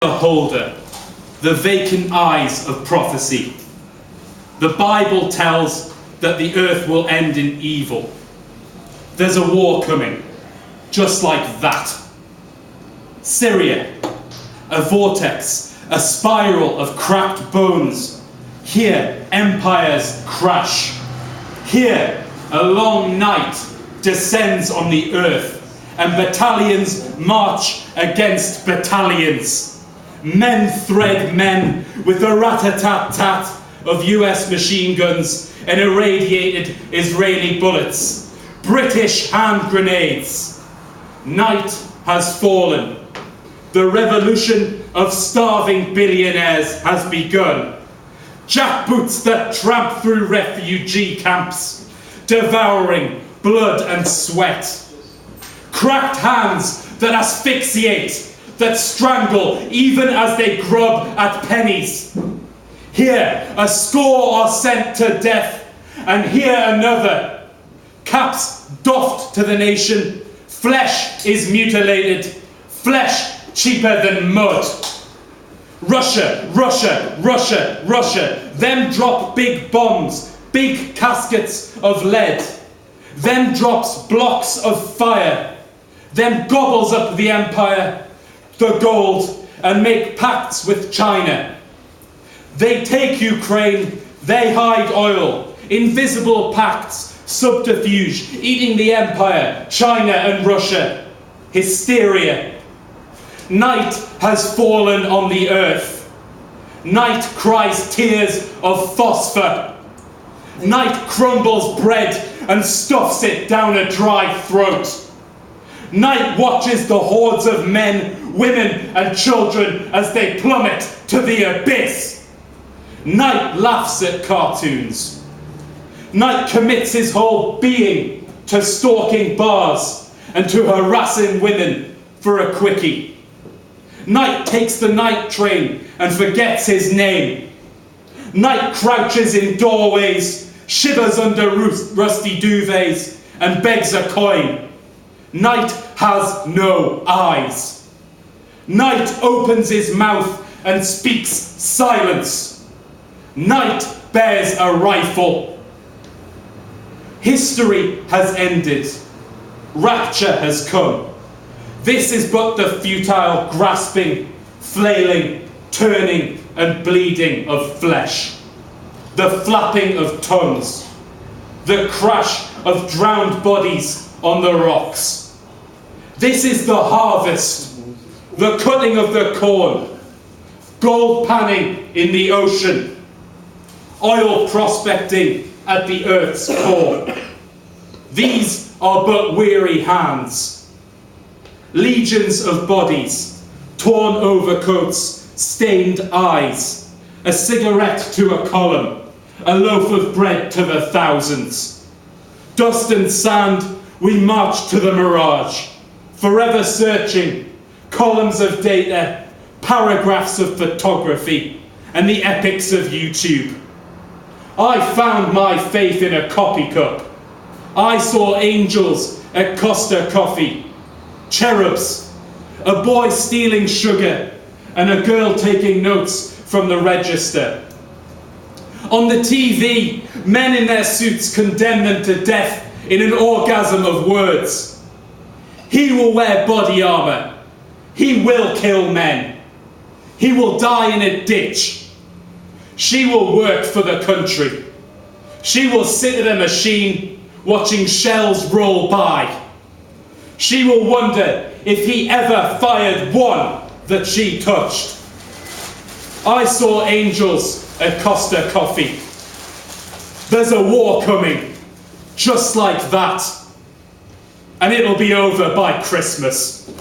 beholder, the vacant eyes of prophecy. The Bible tells that the earth will end in evil. There's a war coming, just like that. Syria, a vortex, a spiral of cracked bones. Here, empires crash. Here, a long night descends on the earth, and battalions march against battalions. Men thread men with the rat-a-tat-tat of US machine guns and irradiated Israeli bullets. British hand grenades. Night has fallen. The revolution of starving billionaires has begun. Jackboots that tramp through refugee camps, devouring blood and sweat. Cracked hands that asphyxiate, that strangle even as they grub at pennies. Here a score are sent to death, and here another. Caps doffed to the nation, flesh is mutilated, flesh cheaper than mud. Russia, Russia, Russia, Russia, them drop big bombs, big caskets of lead. Them drops blocks of fire. Them gobbles up the empire, the gold, and make pacts with China. They take Ukraine, they hide oil, invisible pacts, subterfuge, eating the empire, China and Russia. Hysteria. Night has fallen on the earth. Night cries tears of phosphor. Night crumbles bread and stuffs it down a dry throat. Night watches the hordes of men, women and children as they plummet to the abyss. Night laughs at cartoons. Night commits his whole being to stalking bars and to harassing women for a quickie. Night takes the night train and forgets his name. Night crouches in doorways, shivers under rusty duvets, and begs a coin. Night has no eyes. Night opens his mouth and speaks silence. Night bears a rifle. History has ended. Rapture has come. This is but the futile grasping, flailing, turning and bleeding of flesh. The flapping of tongues. The crash of drowned bodies on the rocks. This is the harvest. The cutting of the corn. Gold panning in the ocean. Oil prospecting at the earth's core. These are but weary hands. Legions of bodies, torn overcoats, stained eyes, a cigarette to a column, a loaf of bread to the thousands. Dust and sand, we march to the mirage, forever searching, columns of data, paragraphs of photography, and the epics of YouTube. I found my faith in a coffee cup. I saw angels at Costa Coffee, cherubs, a boy stealing sugar, and a girl taking notes from the register. On the TV, men in their suits condemn them to death in an orgasm of words. He will wear body armour. He will kill men. He will die in a ditch. She will work for the country. She will sit at a machine watching shells roll by. She will wonder if he ever fired one that she touched. I saw angels at Costa Coffee. There's a war coming, just like that. And it'll be over by Christmas.